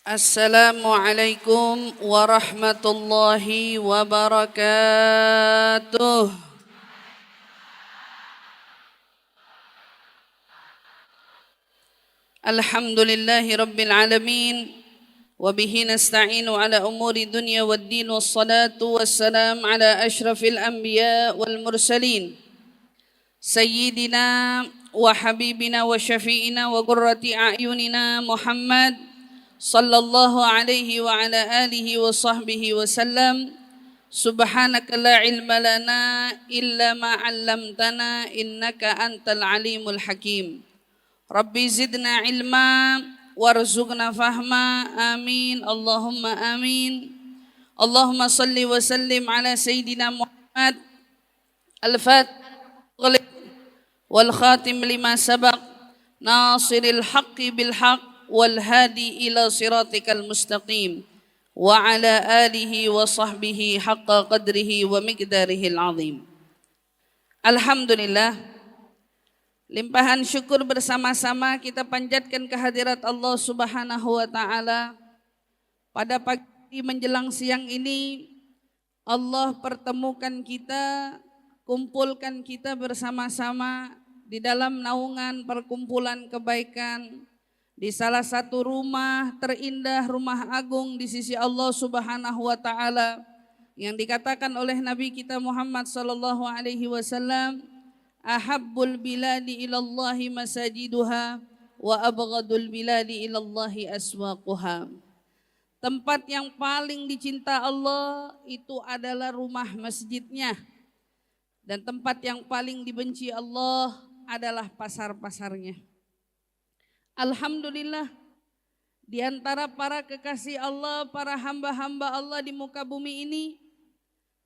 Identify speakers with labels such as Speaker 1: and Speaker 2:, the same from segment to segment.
Speaker 1: Assalamualaikum warahmatullahi wabarakatuh. Alhamdulillahi rabbil alamin. Wabihi nasta'inu ala umuri dunya wad din. Wassalatu wassalam ala ashrafil anbiya wal mursalin, Sayyidina wa habibina wa syafi'ina wa qurrati a'yunina Muhammad sallallahu alaihi wa ala alihi wa sahbihi wa sallam. Subhanaka la ilma lana illa ma 'allamtana innaka antal alimul hakim. Rabbi zidna ilma warzuqna fahma. Amin Allahumma amin. Allahumma salli wa sallim ala sayyidina Muhammad al-Fatih wal khatim lima sabaq nasiril haqqi bil haqq wal hadi ila siratikal mustaqim wa ala alihi wa sahbihi haqqa qadrihi wa miqdarihil azim. Alhamdulillah, limpahan syukur bersama-sama kita panjatkan kehadirat Allah Subhanahu wa taala. Pada pagi menjelang siang ini Allah pertemukan kita, kumpulkan kita bersama-sama di dalam naungan perkumpulan kebaikan di salah satu rumah terindah, rumah agung di sisi Allah Subhanahu wa taala, yang dikatakan oleh Nabi kita Muhammad sallallahu alaihi wasallam, ahabbul biladi ilallahi masajiduha wa abghadul biladi ilallahi aswaquha. Tempat yang paling dicinta Allah itu adalah rumah masjidnya, dan tempat yang paling dibenci Allah adalah pasar-pasarnya. Alhamdulillah, di antara para kekasih Allah, para hamba-hamba Allah di muka bumi ini,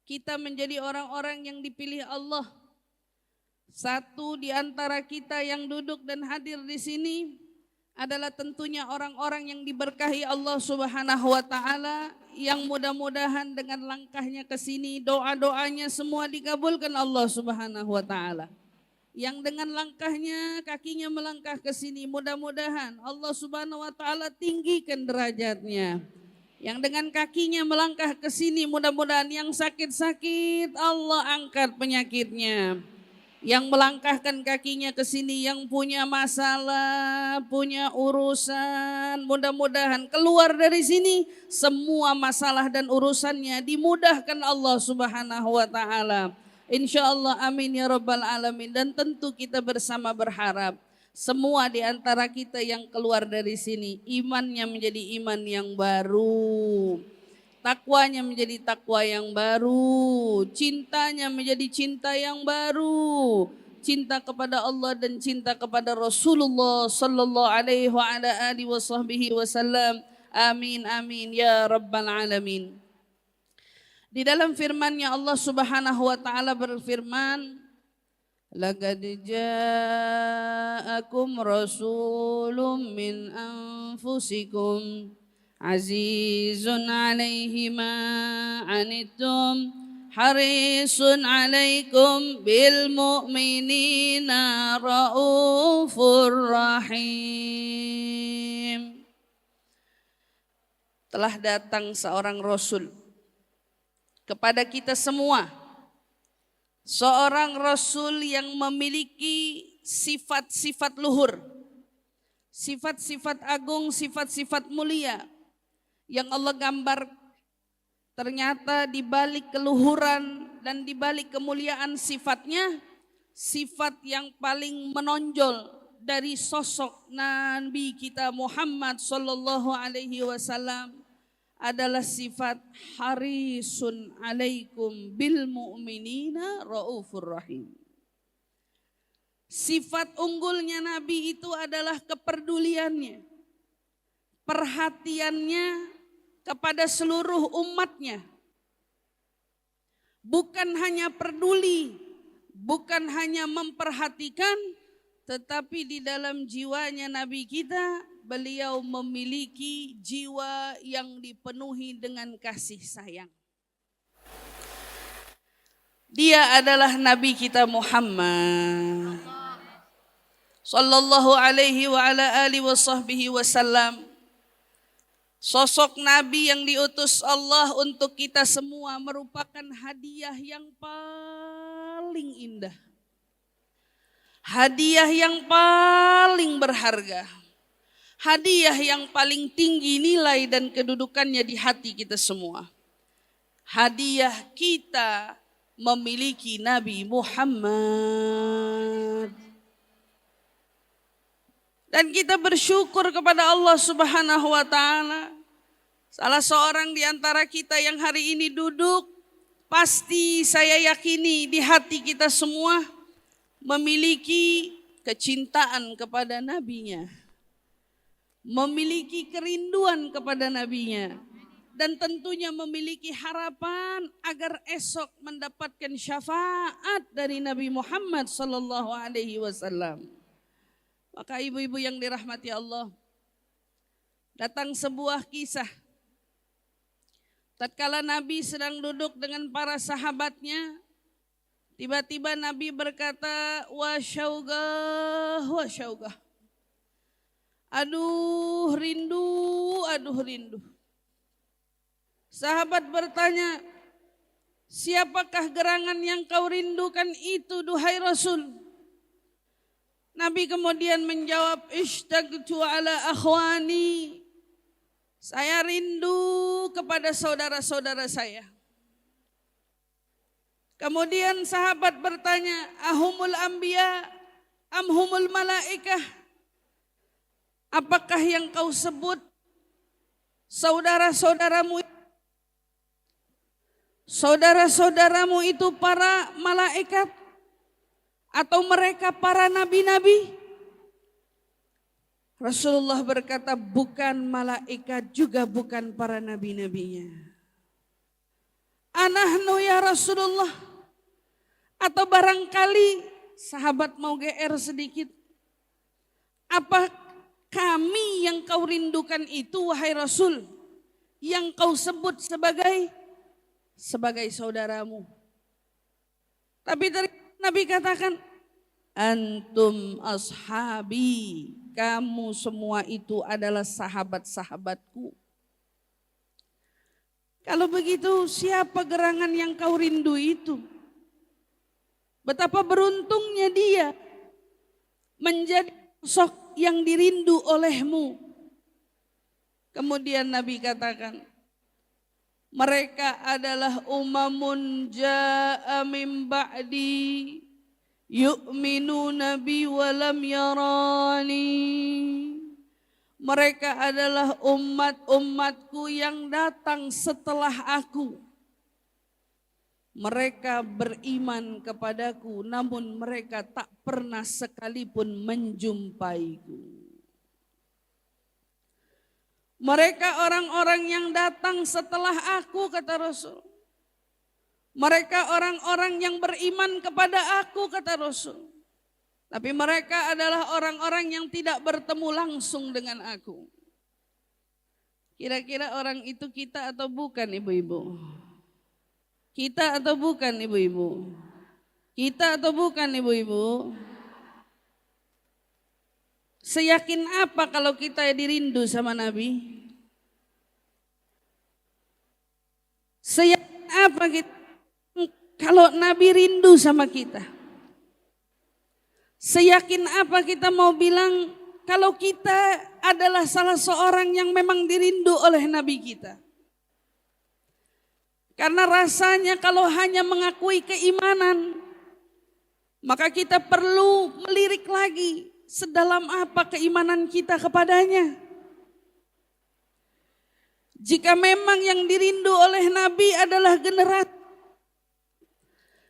Speaker 1: kita menjadi orang-orang yang dipilih Allah. Satu di antara kita yang duduk dan hadir di sini adalah tentunya orang-orang yang diberkahi Allah Subhanahu wa taala, yang mudah-mudahan dengan langkahnya ke sini doa-doanya semua dikabulkan Allah Subhanahu wa taala. Yang dengan langkahnya, kakinya melangkah ke sini, mudah-mudahan Allah Subhanahu wa taala tinggikan derajatnya. Yang dengan kakinya melangkah ke sini, mudah-mudahan yang sakit-sakit Allah angkat penyakitnya. Yang melangkahkan kakinya ke sini, yang punya masalah, punya urusan, mudah-mudahan keluar dari sini semua masalah dan urusannya dimudahkan Allah Subhanahu wa taala. Insyaallah, amin ya rabbal alamin. Dan tentu kita bersama berharap semua di antara kita yang keluar dari sini imannya menjadi iman yang baru, takwanya menjadi takwa yang baru, cintanya menjadi cinta yang baru, cinta kepada Allah dan cinta kepada Rasulullah sallallahu alaihi wa ala alihi wasallam. Amin amin ya rabbal alamin. Di dalam firman-Nya Allah Subhanahu wa taala berfirman, laqad ja'akum rasulun min anfusikum azizun 'alaihi ma 'anittum harisun 'alaikum bil mu'minina raufur rahim. Telah datang seorang rasul kepada kita semua, seorang rasul yang memiliki sifat-sifat luhur, sifat-sifat agung, sifat-sifat mulia yang Allah gambar. Ternyata di balik keluhuran dan di balik kemuliaan sifatnya, sifat yang paling menonjol dari sosok Nabi kita Muhammad sallallahu alaihi wasallam adalah sifat harisun alaikum bil mu'minina raufur rahim. Sifat unggulnya Nabi itu adalah kepeduliannya, perhatiannya kepada seluruh umatnya. Bukan hanya peduli, bukan hanya memperhatikan, tetapi di dalam jiwanya Nabi kita, beliau memiliki jiwa yang dipenuhi dengan kasih sayang. Dia adalah Nabi kita Muhammad sallallahu alaihi wa ala alihi wa sahbihi wasallam. Sosok Nabi yang diutus Allah untuk kita semua merupakan hadiah yang paling indah. Hadiah yang paling berharga. Hadiah yang paling tinggi nilai dan kedudukannya di hati kita semua. Hadiah kita memiliki Nabi Muhammad. Dan kita bersyukur kepada Allah Subhanahu wa taala. Salah seorang di antara kita yang hari ini duduk, pasti saya yakini di hati kita semua memiliki kecintaan kepada nabinya. Memiliki kerinduan kepada nabinya. Dan tentunya memiliki harapan agar esok mendapatkan syafaat dari Nabi Muhammad sallallahu alaihi wasallam. Maka ibu-ibu yang dirahmati Allah, datang sebuah kisah. Tatkala Nabi sedang duduk dengan para sahabatnya, tiba-tiba Nabi berkata, wa syaugah. Aduh rindu. Sahabat bertanya, siapakah gerangan yang kau rindukan itu, duhai Rasul? Nabi kemudian menjawab, ishtaqtu ala akhwani. Saya rindu kepada saudara-saudara saya. Kemudian sahabat bertanya, ahumul anbiya amhumul malaikah? Apakah yang kau sebut saudara-saudaramu itu para malaikat? Atau mereka para nabi-nabi? Rasulullah berkata, bukan malaikat, juga bukan para nabi-nabinya. Anahnu ya Rasulullah. Atau barangkali sahabat mau GR sedikit. Apa kami yang kau rindukan itu, wahai Rasul, yang kau sebut sebagai saudaramu? Tapi dari Nabi katakan, antum ashabi, kamu semua itu adalah sahabat-sahabatku. Kalau begitu, siapa gerangan yang kau rindu itu? Betapa beruntungnya dia menjadi sosok yang dirindu olehmu. Kemudian Nabi katakan, mereka adalah umamun ja'a min ba'di yu'minuna bi walam yarani. Mereka adalah umat-umatku yang datang setelah aku. Mereka beriman kepadaku, namun mereka tak pernah sekalipun menjumpaiku. Mereka orang-orang yang datang setelah aku, kata Rasul. Mereka orang-orang yang beriman kepada aku, kata Rasul. Tapi mereka adalah orang-orang yang tidak bertemu langsung dengan aku. Kira-kira orang itu kita atau bukan, ibu-ibu? Kita atau bukan, ibu-ibu? Kita atau bukan, ibu-ibu? Seyakin apa kalau kita dirindu sama Nabi? Seyakin apa kita kalau Nabi rindu sama kita? Seyakin apa kita mau bilang kalau kita adalah salah seorang yang memang dirindu oleh Nabi kita? Karena rasanya kalau hanya mengakui keimanan, maka kita perlu melirik lagi sedalam apa keimanan kita kepadanya. Jika memang yang dirindu oleh Nabi adalah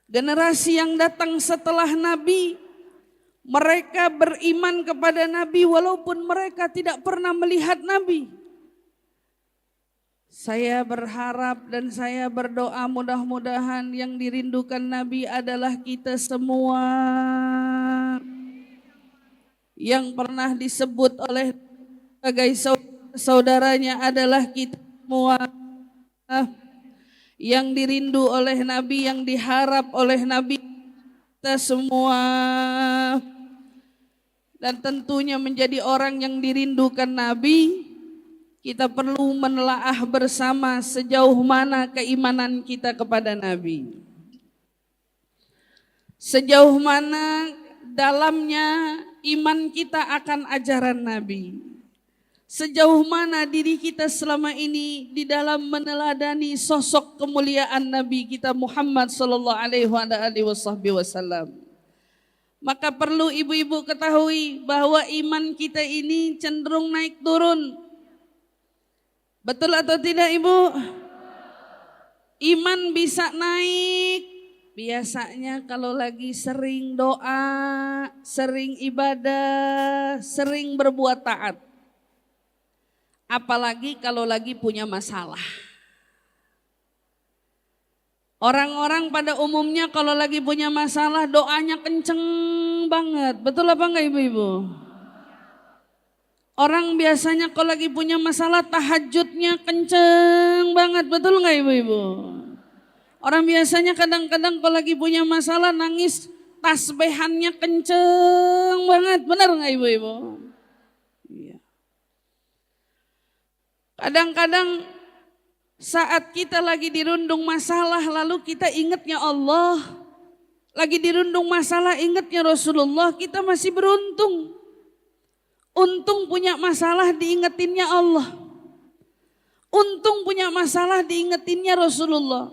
Speaker 1: generasi yang datang setelah Nabi, mereka beriman kepada Nabi walaupun mereka tidak pernah melihat Nabi. Saya berharap dan saya berdoa mudah-mudahan yang dirindukan Nabi adalah kita semua. Yang pernah disebut oleh sebagai saudaranya adalah kita semua. Yang dirindu oleh Nabi, yang diharap oleh Nabi kita semua. Dan tentunya menjadi orang yang dirindukan Nabi kita perlu menelaah bersama sejauh mana keimanan kita kepada Nabi. Sejauh mana dalamnya iman kita akan ajaran Nabi. Sejauh mana diri kita selama ini di dalam meneladani sosok kemuliaan Nabi kita Muhammad sallallahu alaihi wasallam. Maka perlu ibu-ibu ketahui bahwa iman kita ini cenderung naik turun. Betul atau tidak ibu? Iman bisa naik biasanya kalau lagi sering doa, sering ibadah, sering berbuat taat. Apalagi kalau lagi punya masalah. Orang-orang pada umumnya kalau lagi punya masalah doanya kenceng banget. Betul apa enggak ibu-ibu? Orang biasanya kalau lagi punya masalah tahajudnya kenceng banget. Betul enggak ibu-ibu? Orang biasanya kadang-kadang kalau lagi punya masalah nangis tasbihannya kenceng banget. Benar enggak ibu-ibu? Iya. Kadang-kadang saat kita lagi dirundung masalah lalu kita ingatnya Allah. Lagi dirundung masalah ingatnya Rasulullah, kita masih beruntung. Untung punya masalah diingetinnya Allah. Untung punya masalah diingetinnya Rasulullah.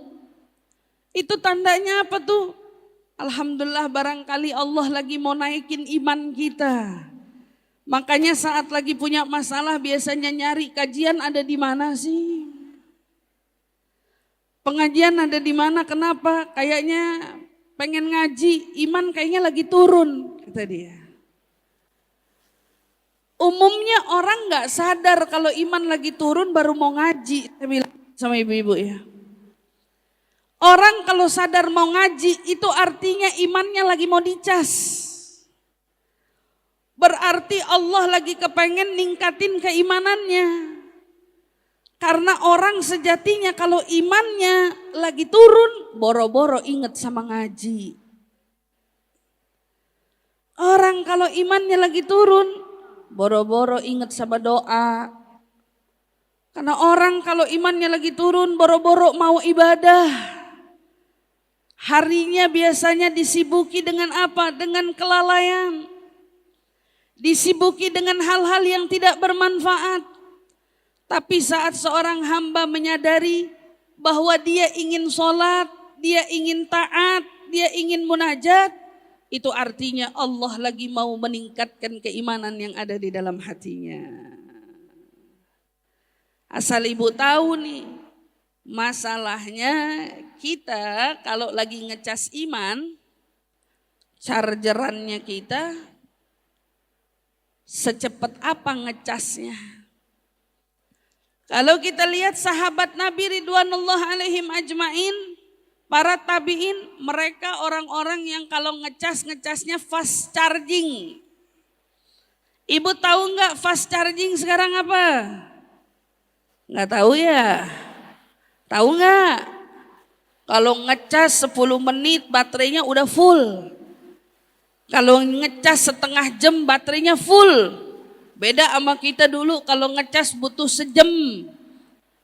Speaker 1: Itu tandanya apa tuh? Alhamdulillah barangkali Allah lagi mau naikin iman kita. Makanya saat lagi punya masalah biasanya nyari kajian ada di mana sih? Pengajian ada di mana? Kenapa? Kayaknya pengen ngaji, iman kayaknya lagi turun, kata dia. Umumnya orang nggak sadar kalau iman lagi turun baru mau ngaji, saya bilang sama ibu-ibu ya. Orang kalau sadar mau ngaji itu artinya imannya lagi mau dicas. Berarti Allah lagi kepengen ningkatin keimanannya. Karena orang sejatinya kalau imannya lagi turun, boro-boro inget sama ngaji. Orang kalau imannya lagi turun, boro-boro inget sama doa. Karena orang kalau imannya lagi turun, boro-boro mau ibadah. Harinya biasanya disibuki dengan apa? Dengan kelalaian. Disibuki dengan hal-hal yang tidak bermanfaat. Tapi saat seorang hamba menyadari bahwa dia ingin sholat, dia ingin taat, dia ingin munajat, itu artinya Allah lagi mau meningkatkan keimanan yang ada di dalam hatinya. Asal ibu tahu nih, masalahnya kita kalau lagi ngecas iman, chargerannya kita secepat apa ngecasnya? Kalau kita lihat sahabat Nabi Ridwanullah alaihim ajmain, para tabi'in, mereka orang-orang yang kalau ngecasnya fast charging. Ibu tahu nggak fast charging sekarang apa? Nggak tahu ya? Tahu nggak? Kalau ngecas 10 menit baterainya udah full. Kalau ngecas setengah jam baterainya full. Beda sama kita dulu kalau ngecas butuh sejam.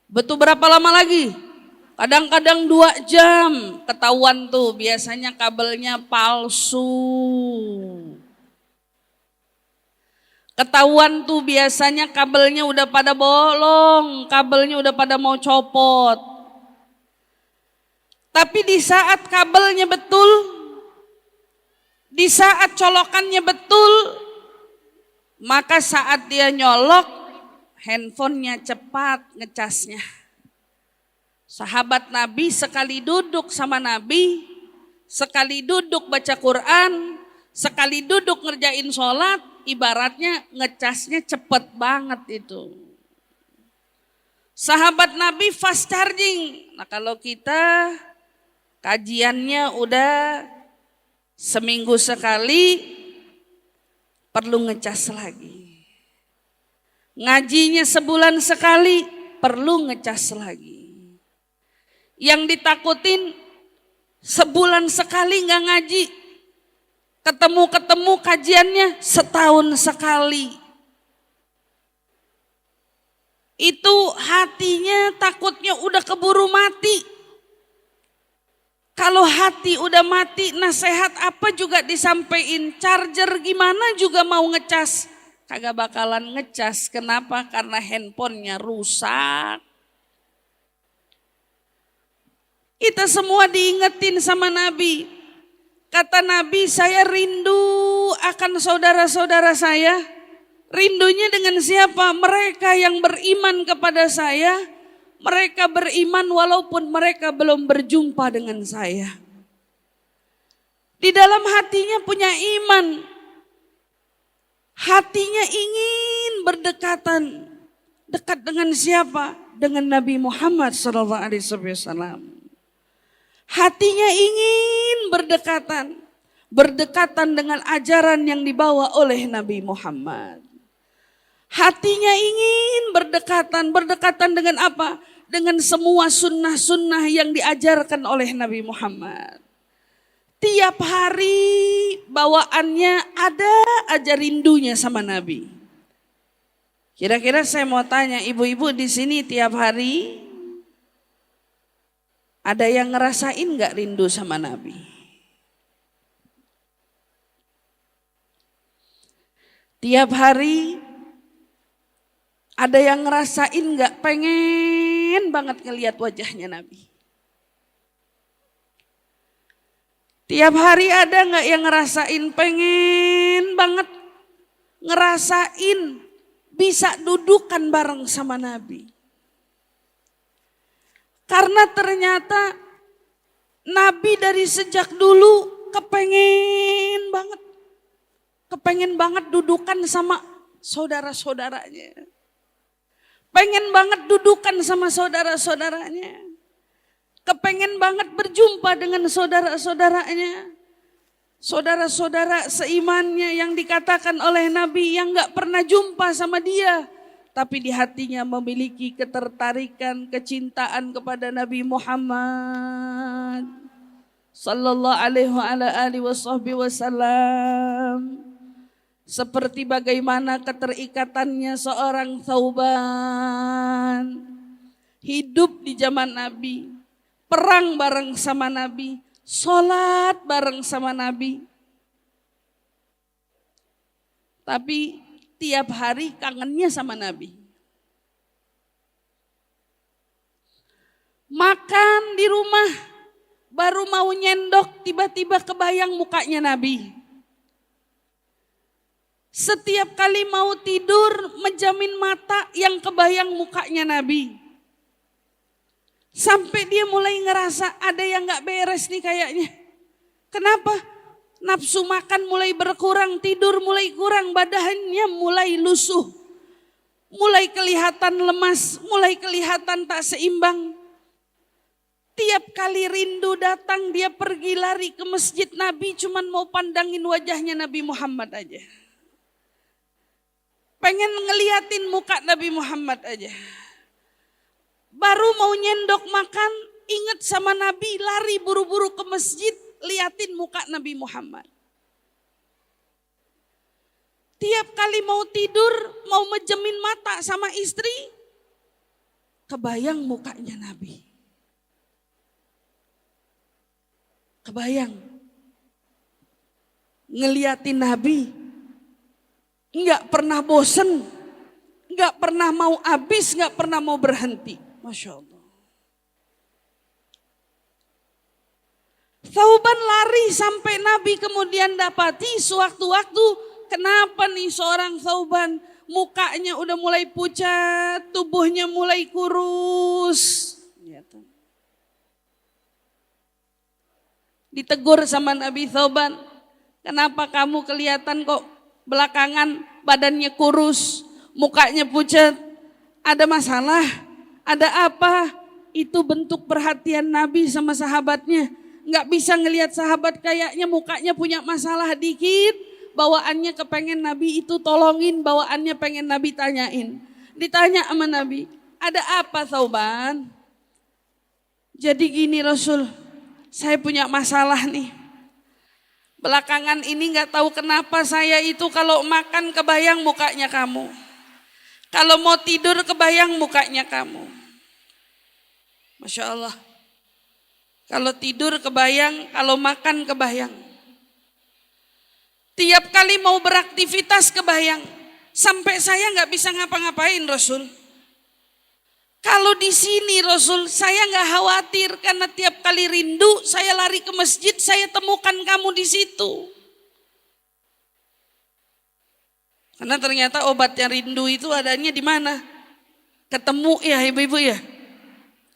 Speaker 1: Butuh berapa lama lagi? Kadang-kadang 2 jam. Ketahuan tuh biasanya kabelnya palsu. Ketahuan tuh biasanya kabelnya udah pada bolong. Kabelnya udah pada mau copot. Tapi di saat kabelnya betul, di saat colokannya betul, maka saat dia nyolok, handphonenya cepat ngecasnya. Sahabat Nabi sekali duduk sama Nabi, sekali duduk baca Quran, sekali duduk ngerjain sholat, ibaratnya ngecasnya cepet banget itu. Sahabat Nabi fast charging. Nah kalau kita kajiannya udah seminggu sekali, perlu ngecas lagi. Ngajinya sebulan sekali, perlu ngecas lagi. Yang ditakutin sebulan sekali nggak ngaji, ketemu kajiannya setahun sekali. itu hatinya takutnya udah keburu mati. Kalau hati udah mati, nasihat apa juga disampaikan, charger gimana juga mau ngecas, kagak bakalan ngecas. Kenapa? Karena handphonenya rusak. Kita semua diingetin sama Nabi. Kata Nabi, saya rindu akan saudara-saudara saya. Rindunya dengan siapa? Mereka yang beriman kepada saya. Mereka beriman walaupun mereka belum berjumpa dengan saya. Di dalam hatinya punya iman. Hatinya ingin berdekatan. Dekat dengan siapa? Dengan Nabi Muhammad SAW. Hatinya ingin berdekatan. Berdekatan dengan ajaran yang dibawa oleh Nabi Muhammad. Hatinya ingin berdekatan. Berdekatan dengan apa? Dengan semua sunnah-sunnah yang diajarkan oleh Nabi Muhammad. Tiap hari bawaannya ada aja rindunya sama Nabi. Kira-kira saya mau tanya, ibu-ibu di sini tiap hari ada yang ngerasain gak rindu sama Nabi? Tiap hari ada yang ngerasain gak pengen banget ngelihat wajahnya Nabi? Tiap hari ada gak yang ngerasain pengen banget ngerasain bisa dudukan bareng sama Nabi? Karena ternyata Nabi dari sejak dulu kepengen banget dudukan sama saudara-saudaranya. Pengen banget dudukan sama saudara-saudaranya. Kepengen banget berjumpa dengan saudara-saudaranya. Saudara-saudara seimannya yang dikatakan oleh Nabi yang gak pernah jumpa sama dia. Tapi di hatinya memiliki ketertarikan, kecintaan kepada Nabi Muhammad sallallahu alaihi wasallam. Seperti bagaimana keterikatannya seorang Thauban. Hidup di zaman Nabi, perang bareng sama Nabi, sholat bareng sama Nabi. Tapi tiap hari kangennya sama Nabi. Makan di rumah, baru mau nyendok tiba-tiba kebayang mukanya Nabi. Setiap kali mau tidur menjamin mata yang kebayang mukanya Nabi. Sampai dia mulai ngerasa ada yang gak beres nih kayaknya. Kenapa? Nafsu makan mulai berkurang, tidur mulai kurang, badannya mulai lusuh. Mulai kelihatan lemas, mulai kelihatan tak seimbang. Tiap kali rindu datang dia pergi lari ke masjid Nabi cuman mau pandangin wajahnya Nabi Muhammad aja. Pengen ngeliatin muka Nabi Muhammad aja. Baru mau nyendok makan, ingat sama Nabi, lari buru-buru ke masjid, liatin muka Nabi Muhammad. Tiap kali mau tidur, mau menjemin mata sama istri, kebayang mukanya Nabi. Kebayang. Ngeliatin Nabi, enggak pernah bosen, enggak pernah mau habis, enggak pernah mau berhenti. Masya Allah. Thauban lari sampai Nabi kemudian dapati sewaktu-waktu, kenapa nih seorang Thauban mukanya udah mulai pucat, tubuhnya mulai kurus. Ditegur sama Nabi Thauban, kenapa kamu kelihatan kok belakangan badannya kurus, mukanya pucat, ada masalah, ada apa? Itu bentuk perhatian Nabi sama sahabatnya. Nggak bisa ngelihat sahabat kayaknya mukanya punya masalah dikit, bawaannya kepengen Nabi itu tolongin, bawaannya pengen Nabi tanyain. Ditanya sama Nabi, ada apa Thauban? Jadi gini Rasul, saya punya masalah nih. Belakangan ini nggak tahu kenapa saya itu kalau makan kebayang mukanya kamu. Kalau mau tidur kebayang mukanya kamu. Masya Allah. Kalau tidur kebayang, kalau makan kebayang. Tiap kali mau beraktivitas kebayang. Sampai saya nggak bisa ngapa-ngapain Rasul. Kalau di sini Rasul, saya nggak khawatir karena tiap kali rindu saya lari ke masjid, saya temukan kamu di situ. Karena ternyata obatnya rindu itu adanya di mana? Ketemu ya ibu-ibu ya.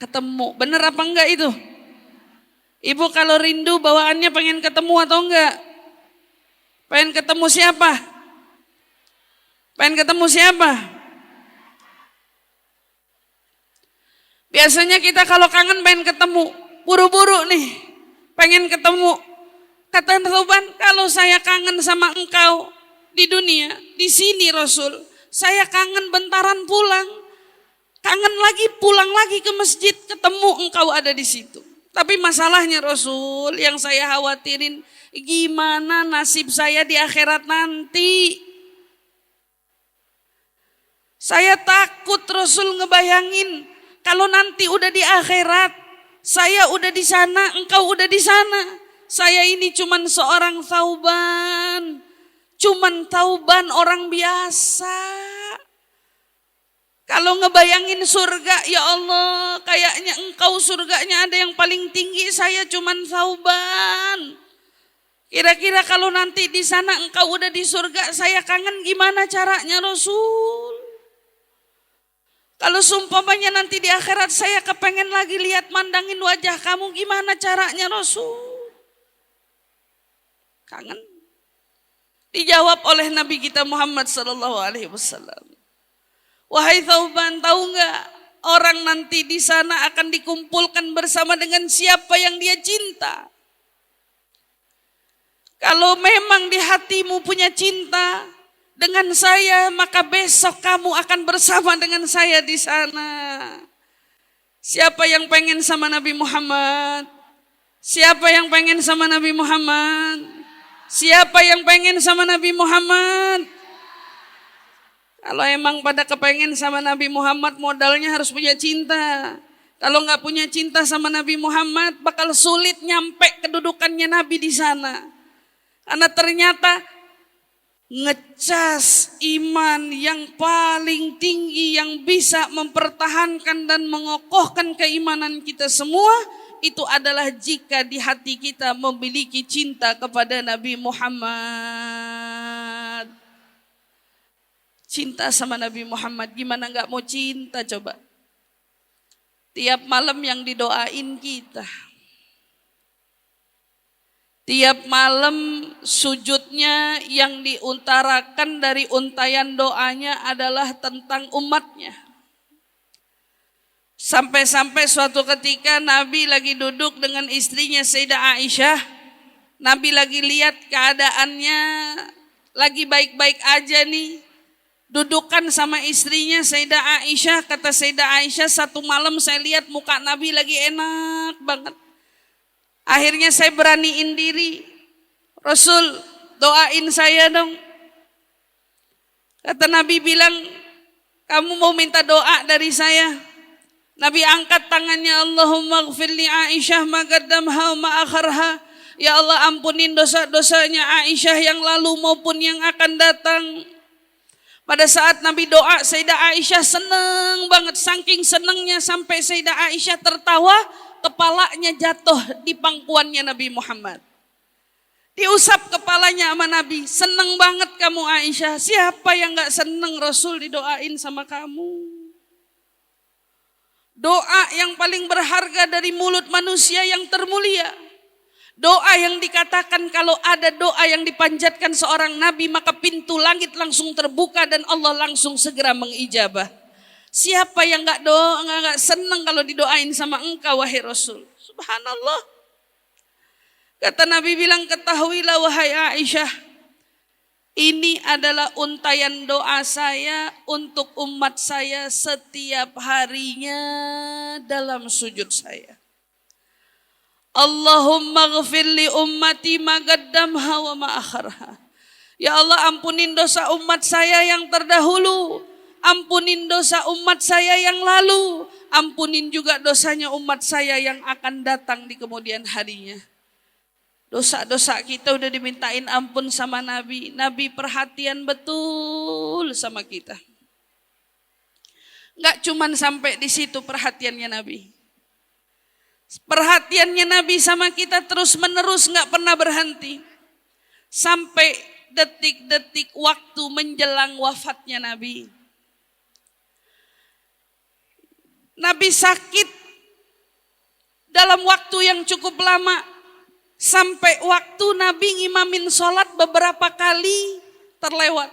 Speaker 1: Ketemu. Bener apa enggak itu? Ibu kalau rindu bawaannya pengen ketemu atau enggak? Pengen ketemu siapa? Pengen ketemu siapa? Biasanya kita kalau kangen pengen ketemu, buru-buru nih, pengen ketemu. Kata Tuhan, kalau saya kangen sama engkau di dunia, di sini Rasul, saya kangen bentaran pulang. Kangen lagi pulang lagi ke masjid, ketemu engkau ada di situ. Tapi masalahnya Rasul, yang saya khawatirin, gimana nasib saya di akhirat nanti? Saya takut Rasul ngebayangin, kalau nanti udah di akhirat, saya udah di sana, engkau udah di sana. Saya ini cuman seorang Thauban, cuman Thauban orang biasa. Kalau ngebayangin surga, ya Allah, kayaknya engkau surganya ada yang paling tinggi, saya cuman Thauban. Kira-kira kalau nanti di sana engkau udah di surga, saya kangen gimana caranya Rasul? Kalau sumpamanya nanti di akhirat saya kepengen lagi lihat mandangin wajah kamu, gimana caranya Rasul? Kangen. Dijawab oleh Nabi kita Muhammad SAW. Wahai Thauban, tahu nggak orang nanti di sana akan dikumpulkan bersama dengan siapa yang dia cinta? Kalau memang di hatimu punya cinta dengan saya, maka besok kamu akan bersama dengan saya di sana. Siapa yang pengen sama Nabi Muhammad? Siapa yang pengen sama Nabi Muhammad? Siapa yang pengen sama Nabi Muhammad? Kalau emang pada kepengen sama Nabi Muhammad, modalnya harus punya cinta. Kalau nggak punya cinta sama Nabi Muhammad, bakal sulit nyampe kedudukannya Nabi di sana. Karena ternyata ngecas iman yang paling tinggi yang bisa mempertahankan dan mengokohkan keimanan kita semua, itu adalah jika di hati kita memiliki cinta kepada Nabi Muhammad. Cinta sama Nabi Muhammad, gimana gak mau cinta coba? Tiap malam yang didoain kita. Tiap malam sujudnya yang diutarakan dari untayan doanya adalah tentang umatnya. Sampai-sampai suatu ketika Nabi lagi duduk dengan istrinya Sayyidah Aisyah. Nabi lagi lihat keadaannya, lagi baik-baik aja nih. Dudukan sama istrinya Sayyidah Aisyah. Kata Sayyidah Aisyah, satu malam saya lihat muka Nabi lagi enak banget. Akhirnya saya beraniin diri, Rasul doain saya dong. Kata Nabi bilang, kamu mau minta doa dari saya? Nabi angkat tangannya, Allahumma gfir li Aisyah ma qaddamha wa ma akharha. Ya Allah, ampunin dosa-dosanya Aisyah yang lalu maupun yang akan datang. Pada saat Nabi doa, Sayyidah Aisyah seneng banget. Saking senengnya sampai Sayyidah Aisyah tertawa, kepalanya jatuh di pangkuannya Nabi Muhammad. Diusap kepalanya sama Nabi. Seneng banget kamu Aisyah. Siapa yang gak seneng Rasul didoain sama kamu? Doa yang paling berharga dari mulut manusia yang termulia. Doa yang dikatakan kalau ada doa yang dipanjatkan seorang nabi, maka pintu langit langsung terbuka dan Allah langsung segera mengijabah. Siapa yang gak senang kalau didoain sama engkau wahai Rasul? Subhanallah. Kata Nabi bilang, ketahuilah wahai Aisyah, ini adalah untayan doa saya untuk umat saya setiap harinya dalam sujud saya. Allahumma ghfir li ummati ma qaddamha wa ma akharha. Ya Allah, ampunin dosa umat saya yang terdahulu ampunin dosa umat saya yang lalu, ampunin juga dosanya umat saya yang akan datang di kemudian harinya. Dosa-dosa kita udah dimintain ampun sama Nabi. Nabi perhatian betul sama kita. Gak cuman sampai di situ perhatiannya Nabi. Perhatiannya Nabi sama kita terus menerus, gak pernah berhenti. Sampai detik-detik waktu menjelang wafatnya Nabi. Nabi sakit dalam waktu yang cukup lama. Sampai waktu Nabi ngimamin sholat beberapa kali terlewat.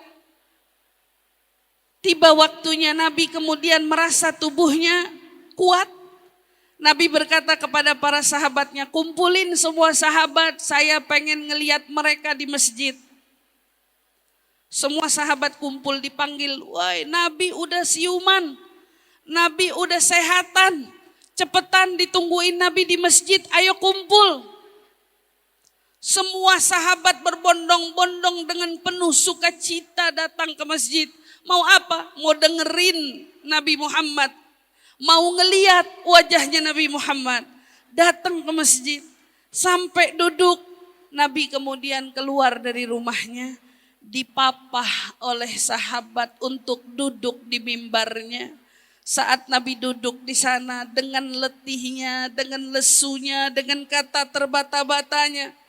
Speaker 1: Tiba waktunya Nabi kemudian merasa tubuhnya kuat. Nabi berkata kepada para sahabatnya, kumpulin semua sahabat, saya pengen ngelihat mereka di masjid. Semua sahabat kumpul dipanggil, woi Nabi udah siuman, Nabi udah sehatan, cepetan ditungguin Nabi di masjid, ayo kumpul. Semua sahabat berbondong-bondong dengan penuh sukacita datang ke masjid. Mau apa? Mau dengerin Nabi Muhammad. Mau ngeliat wajahnya Nabi Muhammad. Datang ke masjid. Sampai duduk. Nabi kemudian keluar dari rumahnya. Dipapah oleh sahabat untuk duduk di mimbarnya. Saat Nabi duduk di sana dengan letihnya, dengan lesunya, dengan kata terbata-batanya.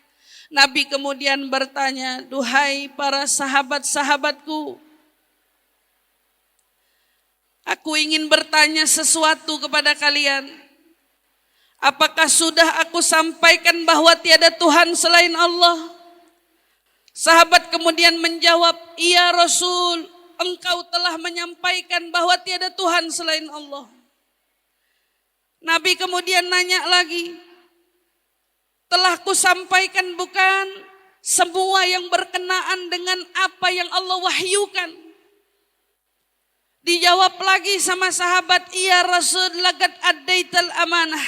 Speaker 1: Nabi kemudian bertanya, duhai para sahabat-sahabatku, aku ingin bertanya sesuatu kepada kalian. Apakah sudah aku sampaikan bahwa tiada Tuhan selain Allah? Sahabat kemudian menjawab, iya Rasul, engkau telah menyampaikan bahwa tiada Tuhan selain Allah. Nabi kemudian nanya lagi, telah kusampaikan bukan semua yang berkenaan dengan apa yang Allah wahyukan? Dijawab lagi sama sahabat, iya Rasul, laqad addaital amanah.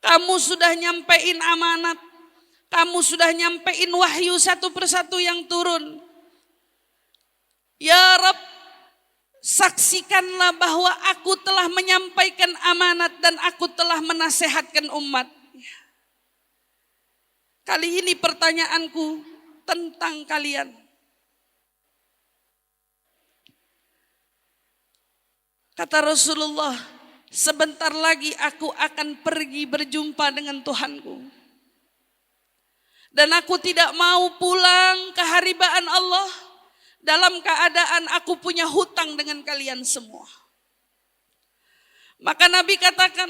Speaker 1: Kamu sudah nyampein amanat. Kamu sudah nyampein wahyu satu persatu yang turun. Ya Rabb, saksikanlah bahwa aku telah menyampaikan amanat dan aku telah menasehatkan umat. Kali ini pertanyaanku tentang kalian. Kata Rasulullah, sebentar lagi aku akan pergi berjumpa dengan Tuhanku. Dan aku tidak mau pulang ke haribaan Allah dalam keadaan aku punya hutang dengan kalian semua. Maka Nabi katakan,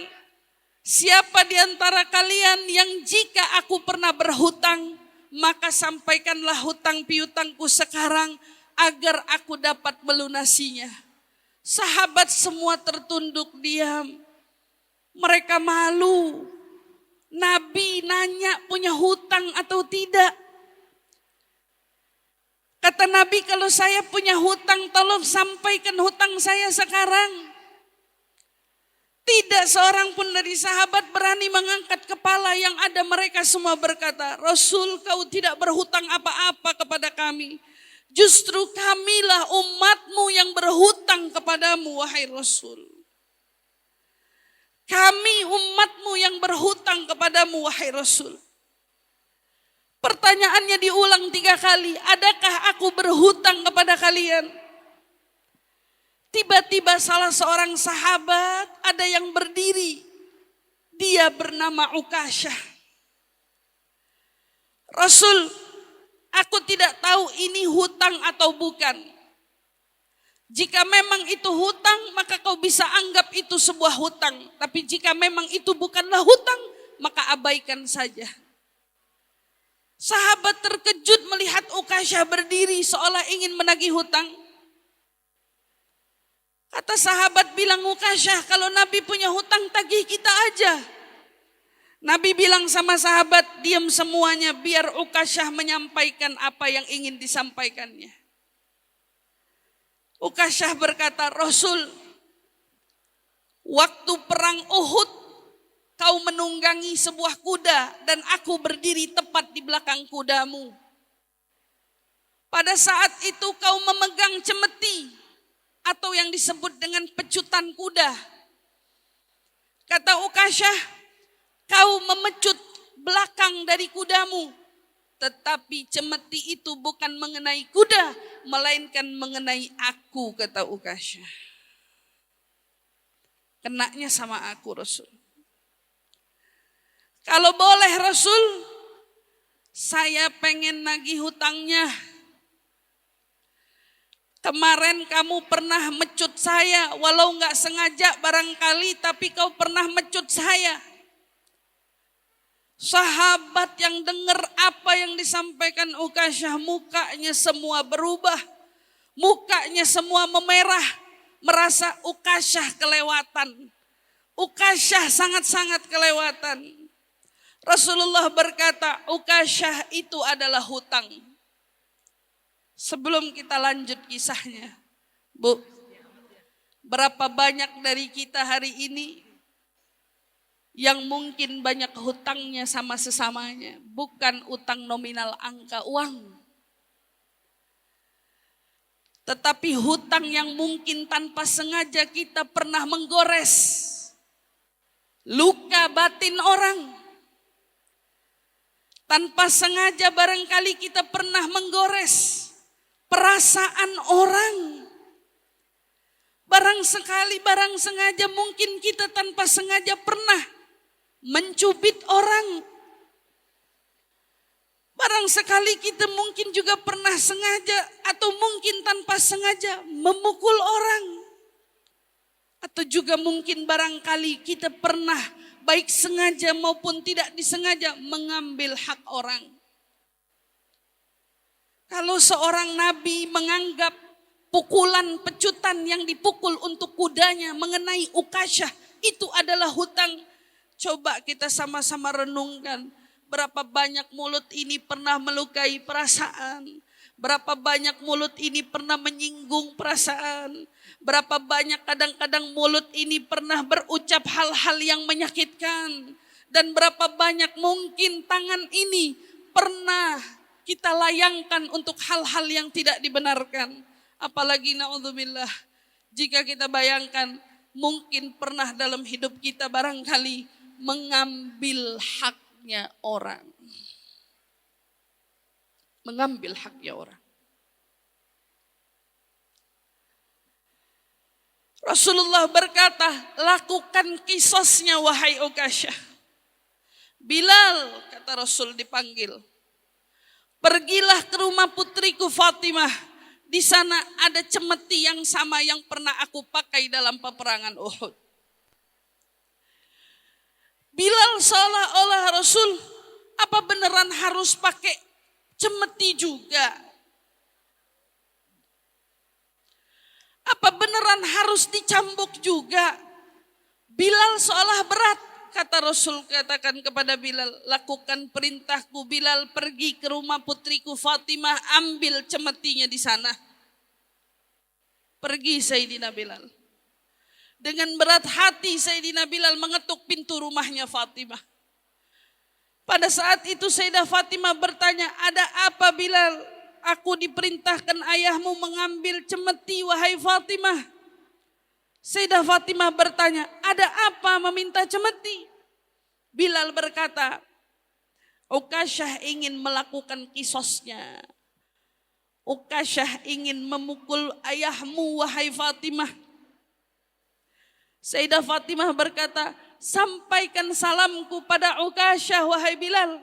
Speaker 1: siapa di antara kalian yang jika aku pernah berhutang, maka sampaikanlah hutang piutangku sekarang agar aku dapat melunasinya. Sahabat semua tertunduk diam. Mereka malu. Nabi nanya punya hutang atau tidak. Kata Nabi, kalau saya punya hutang, tolong sampaikan hutang saya sekarang. Tidak seorang pun dari sahabat berani mengangkat kepala, yang ada mereka semua berkata, Rasul, kau tidak berhutang apa-apa kepada kami. Justru kamilah umatmu yang berhutang kepadamu, wahai Rasul. Kami umatmu yang berhutang kepadamu, wahai Rasul. Pertanyaannya diulang 3 kali, adakah aku berhutang kepada kalian? Tiba-tiba salah seorang sahabat ada yang berdiri. Dia bernama Ukasyah. Rasul, aku tidak tahu ini hutang atau bukan. Jika memang itu hutang, maka kau bisa anggap itu sebuah hutang. Tapi jika memang itu bukanlah hutang, maka abaikan saja. Sahabat terkejut melihat Ukasyah berdiri seolah ingin menagih hutang. Kata sahabat bilang, Ukasyah, kalau Nabi punya hutang tagih kita aja. Nabi bilang sama sahabat, diam semuanya biar Ukasyah menyampaikan apa yang ingin disampaikannya. Ukasyah berkata, Rasul, waktu perang Uhud kau menunggangi sebuah kuda dan aku berdiri tepat di belakang kudamu. Pada saat itu kau memegang cemeti. atau yang disebut dengan pecutan kuda. Kata Ukasyah, kau memecut belakang dari kudamu, tetapi cemeti itu bukan mengenai kuda, melainkan mengenai aku, kata Ukasyah. Kenanya sama aku Rasul. Kalau boleh Rasul, saya pengen nagih hutangnya. Kemarin kamu pernah mecut saya, walau nggak sengaja barangkali, tapi kau pernah mecut saya. Sahabat yang dengar apa yang disampaikan Ukasyah, mukanya semua berubah. Mukanya semua memerah, merasa Ukasyah kelewatan. Ukasyah sangat-sangat kelewatan. Rasulullah berkata, Ukasyah itu adalah hutang. Sebelum kita lanjut kisahnya, Bu, berapa banyak dari kita hari ini yang mungkin banyak hutangnya sama sesamanya, bukan utang nominal angka uang, tetapi hutang yang mungkin tanpa sengaja kita pernah menggores luka batin orang. Tanpa sengaja barangkali kita pernah menggores perasaan orang. Barang sengaja mungkin kita tanpa sengaja pernah mencubit orang. Barang sekali kita mungkin juga pernah sengaja atau mungkin tanpa sengaja memukul orang. Atau juga mungkin barangkali kita pernah baik sengaja maupun tidak disengaja mengambil hak orang. Kalau seorang nabi menganggap pukulan pecutan yang dipukul untuk kudanya mengenai Ukasyah itu adalah hutang, coba kita sama-sama renungkan. Berapa banyak mulut ini pernah melukai perasaan. Berapa banyak mulut ini pernah menyinggung perasaan. Berapa banyak kadang-kadang mulut ini pernah berucap hal-hal yang menyakitkan. Dan berapa banyak mungkin tangan ini pernah kita layangkan untuk hal-hal yang tidak dibenarkan. Apalagi na'udzubillah, jika kita bayangkan mungkin pernah dalam hidup kita barangkali mengambil haknya orang. Mengambil haknya orang. Rasulullah berkata, lakukan qisasnya wahai Ukasyah. Bilal, kata Rasul dipanggil. Pergilah ke rumah putriku Fatimah. Di sana ada cemeti yang sama yang pernah aku pakai dalam peperangan Uhud. Bilal seolah-olah Rasul, apa beneran harus pakai cemeti juga? Apa beneran harus dicambuk juga? Bilal seolah berat. Kata Rasul, katakan kepada Bilal, lakukan perintahku Bilal, pergi ke rumah putriku Fatimah, ambil cemetinya di sana. Pergi Sayyidina Bilal. Dengan berat hati Sayyidina Bilal mengetuk pintu rumahnya Fatimah. Pada saat itu Sayyidah Fatimah bertanya, ada apa Bilal? Aku diperintahkan ayahmu mengambil cemeti wahai Fatimah. Sayyidah Fatimah bertanya, ada apa meminta cemeti? Bilal berkata, Ukasyah ingin melakukan qisasnya. Ukasyah ingin memukul ayahmu wahai Fatimah. Sayyidah Fatimah berkata, sampaikan salamku pada Ukasyah wahai Bilal.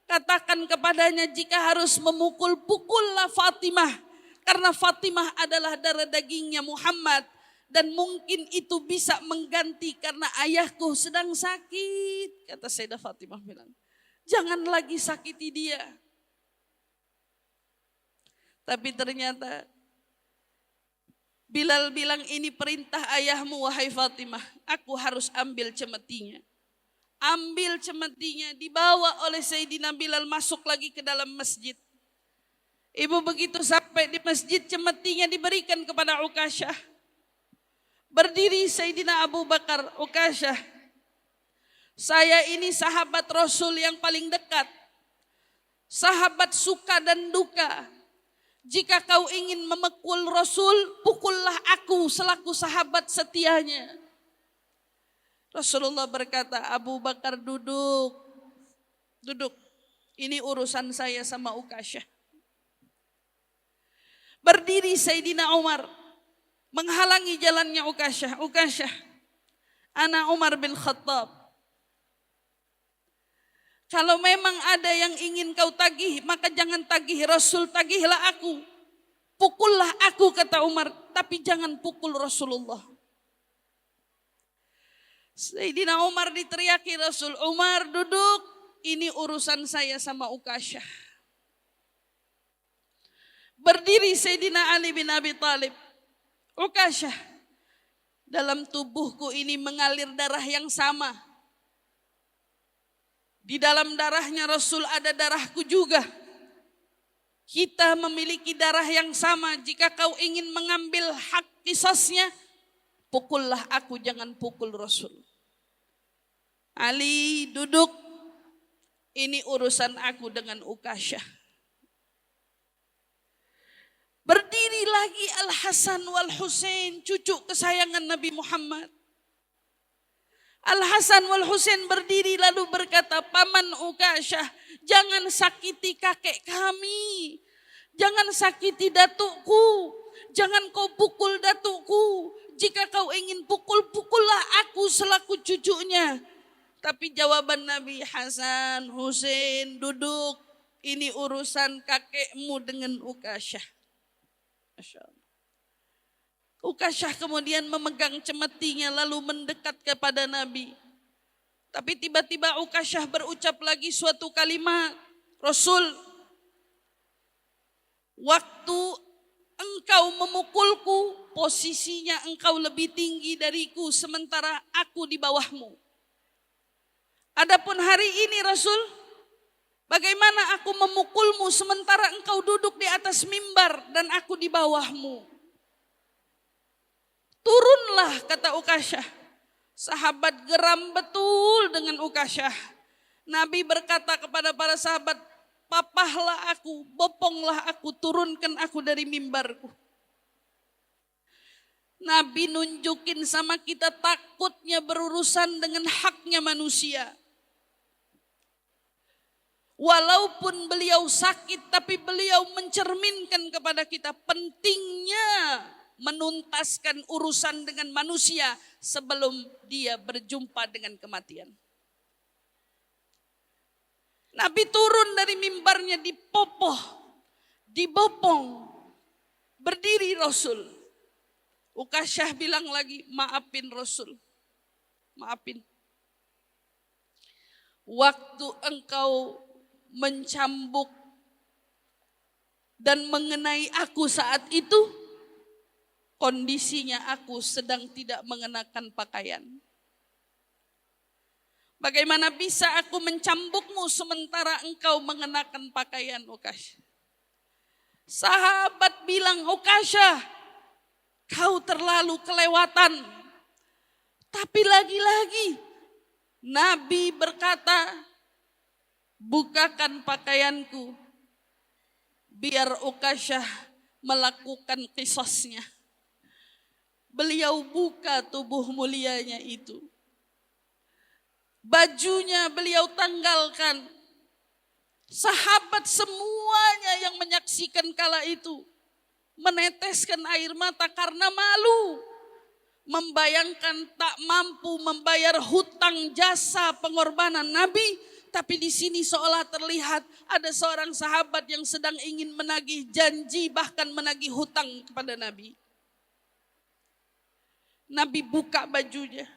Speaker 1: Katakan kepadanya jika harus memukul, pukullah Fatimah. Karena Fatimah adalah darah dagingnya Muhammad. Dan mungkin itu bisa mengganti karena ayahku sedang sakit. Kata Sayyidah Fatimah bilang, jangan lagi sakiti dia. Tapi ternyata Bilal bilang, ini perintah ayahmu wahai Fatimah. Aku harus ambil cemetinya. Ambil cemetinya, dibawa oleh Sayyidina Bilal masuk lagi ke dalam masjid. Ibu begitu sampai di masjid, cemetinya diberikan kepada Ukasyah. Berdiri Sayyidina Abu Bakar, Ukasyah, saya ini sahabat Rasul yang paling dekat. Sahabat suka dan duka. Jika kau ingin memukul Rasul, pukullah aku selaku sahabat setianya. Rasulullah berkata, Abu Bakar duduk. Ini urusan saya sama Ukasyah. Berdiri Sayyidina Umar menghalangi jalannya Ukasyah. Ukasyah, ana Umar bin Khattab. Kalau memang ada yang ingin kau tagih, maka jangan tagih Rasul, tagihlah aku. Pukullah aku, kata Umar, tapi jangan pukul Rasulullah. Sayyidina Umar diteriaki Rasul, Umar duduk, ini urusan saya sama Ukasyah. Berdiri Sayyidina Ali bin Abi Thalib. Ukasyah, dalam tubuhku ini mengalir darah yang sama. Di dalam darahnya Rasul ada darahku juga. Kita memiliki darah yang sama. Jika kau ingin mengambil hak qisasnya, pukullah aku, jangan pukul Rasul. Ali duduk, ini urusan aku dengan Ukasyah. Berdiri lagi Al-Hasan wal Husain, cucu kesayangan Nabi Muhammad. Al-Hasan wal Husain berdiri lalu berkata, Paman Ukasyah, jangan sakiti kakek kami. Jangan sakiti datukku. Jangan kau pukul datukku. Jika kau ingin pukul, pukullah aku selaku cucunya. Tapi jawaban Nabi, Hasan, Husain, duduk. Ini urusan kakekmu dengan Ukasyah. Masya Allah. Ukasyah kemudian memegang cemetinya lalu mendekat kepada Nabi. Tapi tiba-tiba Ukasyah berucap lagi suatu kalimat. Rasul, waktu engkau memukulku, posisinya engkau lebih tinggi dariku, sementara aku di bawahmu. Adapun hari ini Rasul, bagaimana aku memukulmu sementara engkau duduk di atas mimbar dan aku di bawahmu? Turunlah, kata Ukasyah. Sahabat geram betul dengan Ukasyah. Nabi berkata kepada para sahabat, papahlah aku, boponglah aku, turunkan aku dari mimbarku. Nabi nunjukin sama kita takutnya berurusan dengan haknya manusia. Walaupun beliau sakit, tapi beliau mencerminkan kepada kita pentingnya menuntaskan urusan dengan manusia sebelum dia berjumpa dengan kematian. Nabi turun dari mimbarnya, dipopoh, dibopong, berdiri Rasul. Ukasyah bilang lagi, maafin Rasul, maafin. Waktu engkau mencambuk dan mengenai aku saat itu, kondisinya aku sedang tidak mengenakan pakaian. Bagaimana bisa aku mencambukmu sementara engkau mengenakan pakaian, Ukasyah? Sahabat bilang, Ukasyah, kau terlalu kelewatan. Tapi lagi-lagi Nabi berkata, bukakan pakaianku biar Ukasyah melakukan qisasnya. Beliau buka tubuh mulianya itu. Bajunya beliau tanggalkan. Sahabat semuanya yang menyaksikan kala itu meneteskan air mata karena malu. Membayangkan tak mampu membayar hutang jasa pengorbanan Nabi. Tapi di sini seolah terlihat ada seorang sahabat yang sedang ingin menagih janji, bahkan menagih hutang kepada Nabi. Nabi buka bajunya,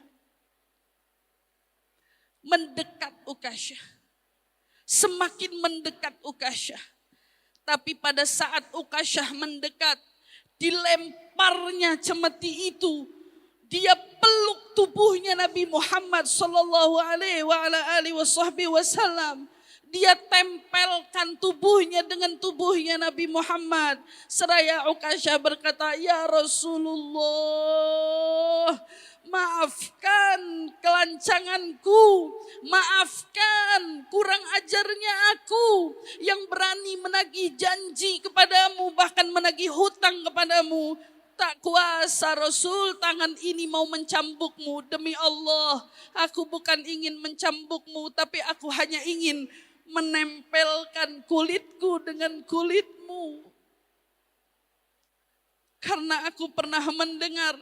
Speaker 1: mendekat Ukasyah, semakin mendekat Ukasyah. Tapi pada saat Ukasyah mendekat, dilemparnya cemeti itu, dia peluk tubuhnya Nabi Muhammad sallallahu alaihi wasallam. Dia tempelkan tubuhnya dengan tubuhnya Nabi Muhammad. Seraya Ukasyah berkata, ya Rasulullah, maafkan kelancanganku, maafkan kurang ajarnya aku yang berani menagih janji kepadamu, bahkan menagih hutang kepadamu. Tak kuasa Rasul, tangan ini mau mencambukmu. Demi Allah, aku bukan ingin mencambukmu, tapi aku hanya ingin menempelkan kulitku dengan kulitmu. Karena aku pernah mendengar,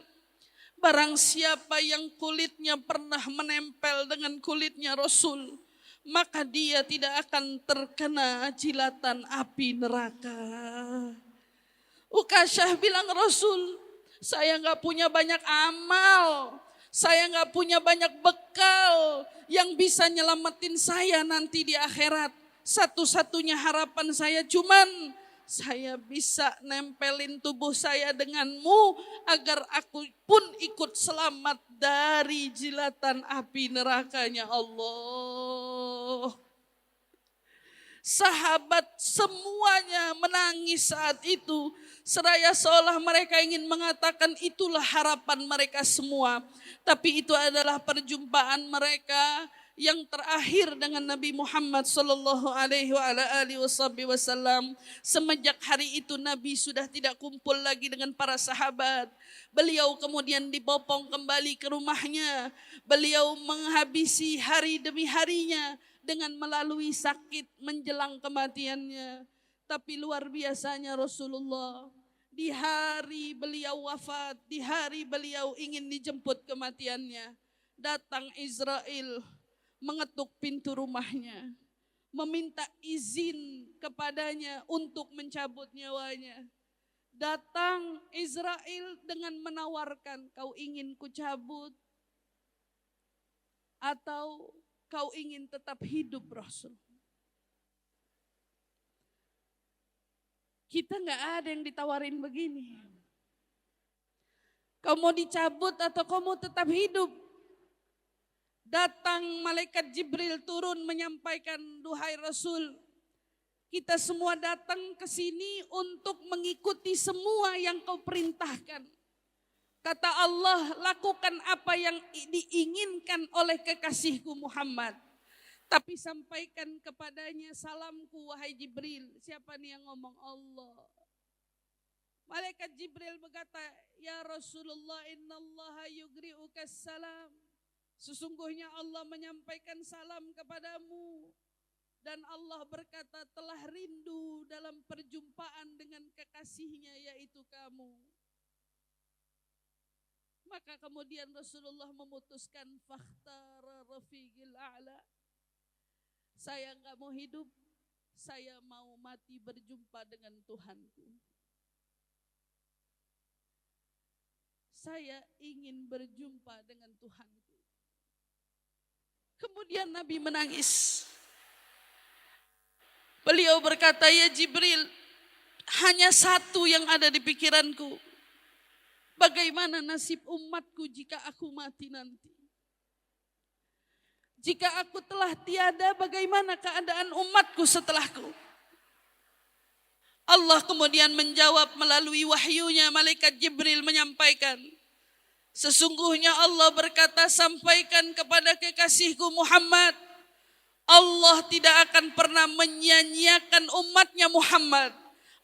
Speaker 1: barang siapa yang kulitnya pernah menempel dengan kulitnya Rasul, maka dia tidak akan terkena jilatan api neraka. Ukasyah bilang, Rasul, saya gak punya banyak amal, saya gak punya banyak bekal yang bisa nyelamatin saya nanti di akhirat. Satu-satunya harapan saya cuman saya bisa nempelin tubuh saya denganmu agar aku pun ikut selamat dari jilatan api nerakanya Allah. Sahabat semuanya menangis saat itu, seraya seolah mereka ingin mengatakan itulah harapan mereka semua. Tapi itu adalah perjumpaan mereka yang terakhir dengan Nabi Muhammad sallallahu alaihi wasallam. Semenjak hari itu Nabi sudah tidak kumpul lagi dengan para sahabat. Beliau kemudian dibopong kembali ke rumahnya. Beliau menghabisi hari demi harinya dengan melalui sakit menjelang kematiannya. Tapi luar biasanya Rasulullah, di hari beliau wafat, di hari beliau ingin dijemput kematiannya, datang Israel mengetuk pintu rumahnya, meminta izin kepadanya untuk mencabut nyawanya. Datang Israel dengan menawarkan, kau ingin kucabut atau kau ingin tetap hidup Rasul? Kita gak ada yang ditawarin begini. Kau mau dicabut atau kau mau tetap hidup? Datang malaikat Jibril turun menyampaikan, duhai Rasul, kita semua datang ke sini untuk mengikuti semua yang kau perintahkan. Kata Allah, lakukan apa yang diinginkan oleh kekasihku Muhammad. Tapi sampaikan kepadanya salamku wahai Jibril. Siapa nih yang ngomong? Allah. Malaikat Jibril berkata, ya Rasulullah, innallaha yugri'ukas salam. Sesungguhnya Allah menyampaikan salam kepadamu. Dan Allah berkata telah rindu dalam perjumpaan dengan kekasihnya yaitu kamu. Maka kemudian Rasulullah memutuskan fakhtara rafiqil a'la. Saya enggak mau hidup, saya mau mati berjumpa dengan Tuhanku. Saya ingin berjumpa dengan Tuhanku. Kemudian Nabi menangis. Beliau berkata, ya Jibril, hanya satu yang ada di pikiranku. Bagaimana nasib umatku jika aku mati nanti? Jika aku telah tiada, bagaimana keadaan umatku setelahku? Allah kemudian menjawab melalui wahyunya, malaikat Jibril menyampaikan, sesungguhnya Allah berkata, sampaikan kepada kekasihku Muhammad, Allah tidak akan pernah menyia-nyiakan umatnya Muhammad.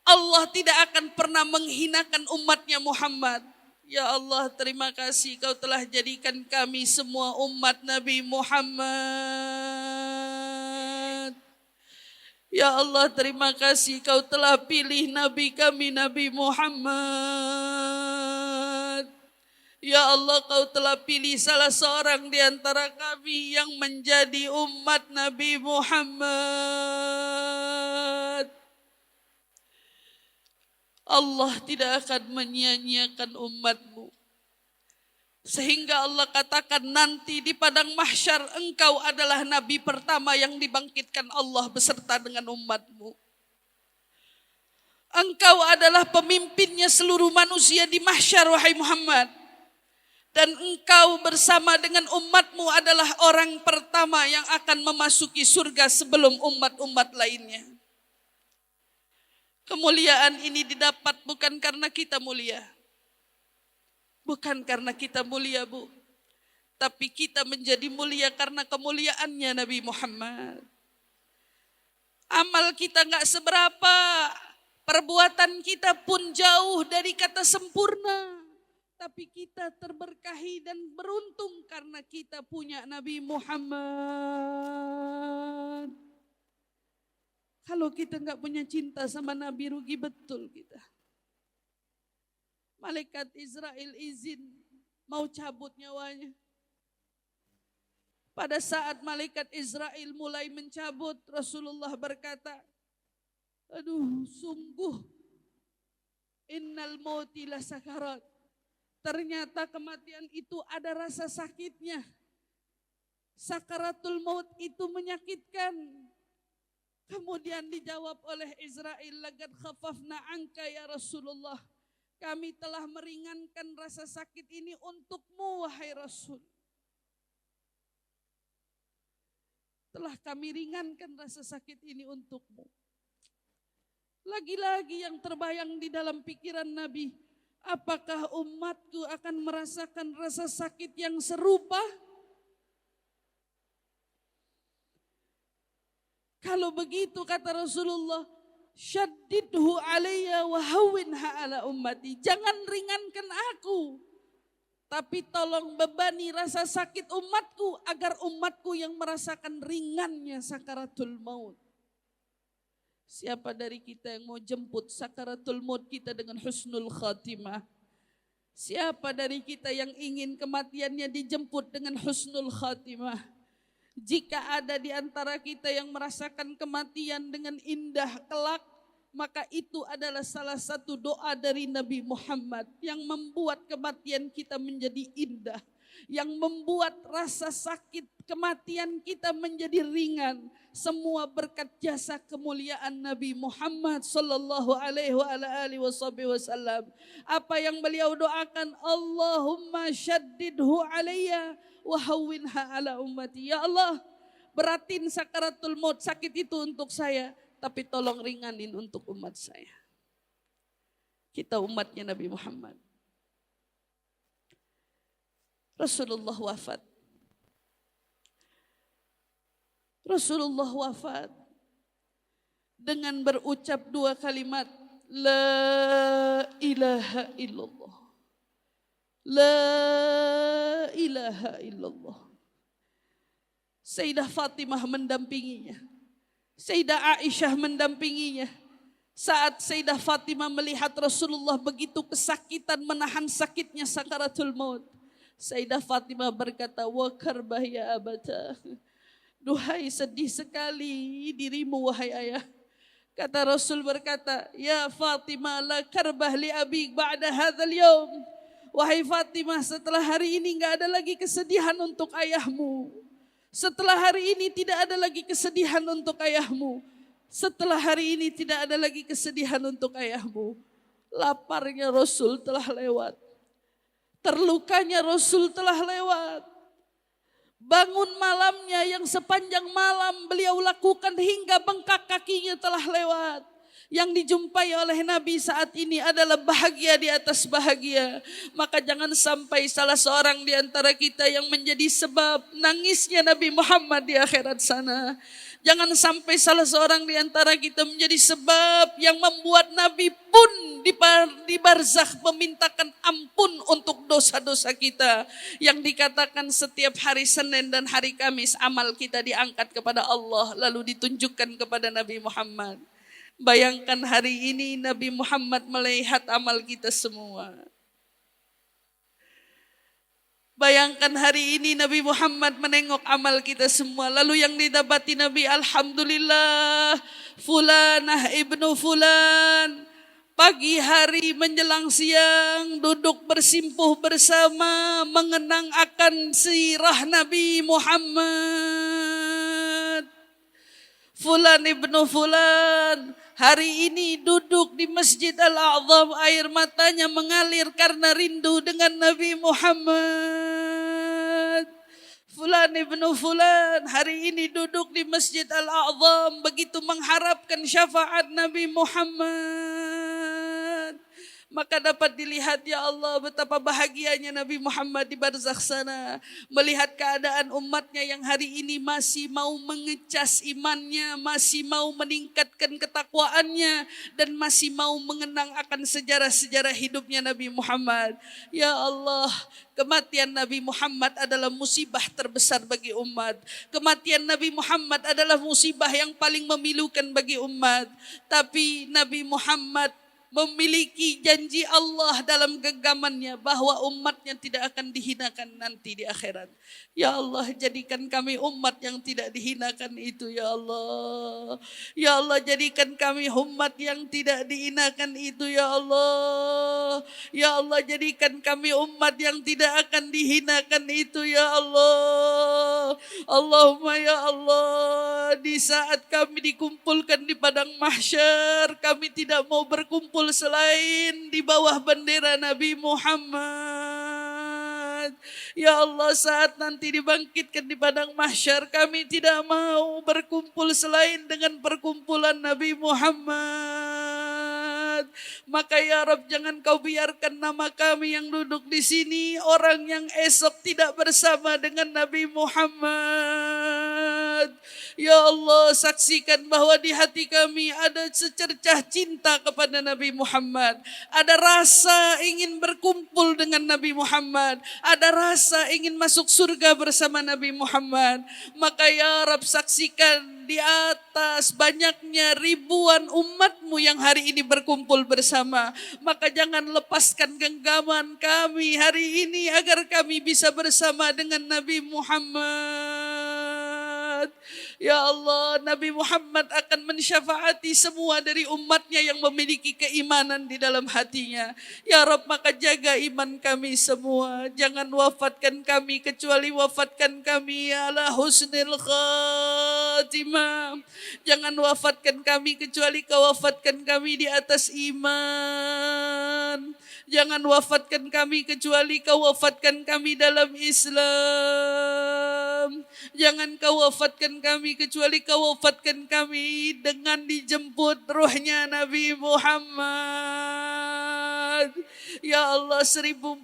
Speaker 1: Allah tidak akan pernah menghinakan umatnya Muhammad. Ya Allah, terima kasih kau telah jadikan kami semua umat Nabi Muhammad. Ya Allah, terima kasih kau telah pilih Nabi kami, Nabi Muhammad. Ya Allah, kau telah pilih salah seorang di antara kami yang menjadi umat Nabi Muhammad. Allah tidak akan menyia-nyiakan umatmu. Sehingga Allah katakan nanti di padang mahsyar engkau adalah nabi pertama yang dibangkitkan Allah beserta dengan umatmu. Engkau adalah pemimpinnya seluruh manusia di mahsyar wahai Muhammad. Dan engkau bersama dengan umatmu adalah orang pertama yang akan memasuki surga sebelum umat-umat lainnya. Kemuliaan ini didapat bukan karena kita mulia. Bukan karena kita mulia, Bu. tapi kita menjadi mulia karena kemuliaannya Nabi Muhammad. Amal kita nggak seberapa, perbuatan kita pun jauh dari kata sempurna. Tapi kita terberkahi dan beruntung karena kita punya Nabi Muhammad. Kalau kita nggak punya cinta sama Nabi, rugi betul kita. Malaikat Israel izin mau cabut nyawanya. Pada saat malaikat Israel mulai mencabut, Rasulullah berkata, aduh sungguh innal mauti la sakarat. Ternyata kematian itu ada rasa sakitnya. Sakaratul maut itu menyakitkan. Kemudian dijawab oleh Israel, laqad khafafna anka ya Rasulullah. Kami telah meringankan rasa sakit ini untukmu wahai Rasul. Telah kami ringankan rasa sakit ini untukmu. Lagi-lagi yang terbayang di dalam pikiran Nabi, apakah umatku akan merasakan rasa sakit yang serupa? Kalau begitu kata Rasulullah, syaddidhu alayya wa hawwinha ala ummati. Jangan ringankan aku, tapi tolong bebani rasa sakit umatku agar umatku yang merasakan ringannya sakaratul maut. Siapa dari kita yang mau jemput sakaratul maut kita dengan husnul khatimah? Siapa dari kita yang ingin kematiannya dijemput dengan husnul khatimah? Jika ada di antara kita yang merasakan kematian dengan indah kelak, maka itu adalah salah satu doa dari Nabi Muhammad yang membuat kematian kita menjadi indah, yang membuat rasa sakit kematian kita menjadi ringan. Semua berkat jasa kemuliaan Nabi Muhammad sallallahu alaihi wasallam. Apa yang beliau doakan, Allahumma syaddidhu alayya wa hawwinha ala ummati. Ya Allah, beratin sakaratul maut, sakit itu untuk saya, tapi tolong ringanin untuk umat saya. Kita umatnya Nabi Muhammad. Rasulullah wafat. Rasulullah wafat dengan berucap dua kalimat, la ilaha illallah. La ilaha illallah. Sayyidah Fatimah mendampinginya. Sayyidah Aisyah mendampinginya. Saat Sayyidah Fatimah melihat Rasulullah begitu kesakitan menahan sakitnya sakaratul maut, Sayyidah Fatimah berkata, wa karbah ya abata. Duhai sedih sekali dirimu wahai ayah. Kata Rasul berkata, ya Fatimah la karbah li abik ba'da hadzal yaum. Wahai Fatimah, setelah hari ini enggak ada lagi kesedihan untuk ayahmu. Setelah hari ini tidak ada lagi kesedihan untuk ayahmu. Setelah hari ini tidak ada lagi kesedihan untuk ayahmu. Laparnya Rasul telah lewat. Terlukanya Rasul telah lewat. Bangun malamnya yang sepanjang malam beliau lakukan hingga bengkak kakinya telah lewat. Yang dijumpai oleh Nabi saat ini adalah bahagia di atas bahagia. Maka jangan sampai salah seorang di antara kita yang menjadi sebab nangisnya Nabi Muhammad di akhirat sana. Jangan sampai salah seorang di antara kita menjadi sebab yang membuat Nabi pun di barzakh memintakan ampun untuk dosa-dosa kita. Yang dikatakan setiap hari Senin dan hari Kamis amal kita diangkat kepada Allah lalu ditunjukkan kepada Nabi Muhammad. Bayangkan hari ini Nabi Muhammad melihat amal kita semua. Bayangkan hari ini Nabi Muhammad menengok amal kita semua. Lalu yang didapati Nabi, alhamdulillah, fulanah ibnu fulan. Pagi hari menjelang siang duduk bersimpuh bersama mengenang akan sirah Nabi Muhammad. Fulan ibnu fulan. Hari ini duduk di Masjid Al-A'zam, air matanya mengalir karena rindu dengan Nabi Muhammad. Fulan ibnu fulan hari ini duduk di Masjid Al-A'zam begitu mengharapkan syafaat Nabi Muhammad. Maka dapat dilihat ya Allah betapa bahagianya Nabi Muhammad di barzakh sana. Melihat keadaan umatnya yang hari ini masih mau mengecas imannya, masih mau meningkatkan ketakwaannya, dan masih mau mengenang akan sejarah-sejarah hidupnya Nabi Muhammad. Ya Allah, kematian Nabi Muhammad adalah musibah terbesar bagi umat. Kematian Nabi Muhammad adalah musibah yang paling memilukan bagi umat. Tapi Nabi Muhammad memiliki janji Allah dalam genggamannya bahwa umatnya tidak akan dihinakan nanti di akhirat. Ya Allah, jadikan kami umat yang tidak dihinakan itu ya Allah. Ya Allah, jadikan kami umat yang tidak dihinakan itu ya Allah. Ya Allah, jadikan kami umat yang tidak akan dihinakan itu ya Allah. Allahumma ya Allah, di saat kami dikumpulkan di padang mahsyar, kami tidak mau berkumpul selain di bawah bendera Nabi Muhammad. Ya Allah, saat nanti dibangkitkan di padang mahsyar, kami tidak mau berkumpul selain dengan perkumpulan Nabi Muhammad. Maka ya Rabb, jangan kau biarkan nama kami yang duduk di sini orang yang esok tidak bersama dengan Nabi Muhammad. Ya Allah, saksikan bahwa di hati kami ada secercah cinta kepada Nabi Muhammad. Ada rasa ingin berkumpul dengan Nabi Muhammad. Ada rasa ingin masuk surga bersama Nabi Muhammad. Maka ya Rabb, saksikan di atas banyaknya ribuan umatmu yang hari ini berkumpul bersama. Maka jangan lepaskan genggaman kami hari ini agar kami bisa bersama dengan Nabi Muhammad. Ya Allah, Nabi Muhammad akan mensyafaati semua dari umatnya yang memiliki keimanan di dalam hatinya. Ya Rabb, maka jaga iman kami semua. Jangan wafatkan kami kecuali wafatkan kami ala husnil khatimah. Jangan wafatkan kami kecuali kau wafatkan kami di atas iman. Jangan wafatkan kami kecuali kau wafatkan kami dalam Islam. Jangan kau wafatkan kami kecuali kau wafatkan kami dengan dijemput ruhnya Nabi Muhammad. Ya Allah, 1400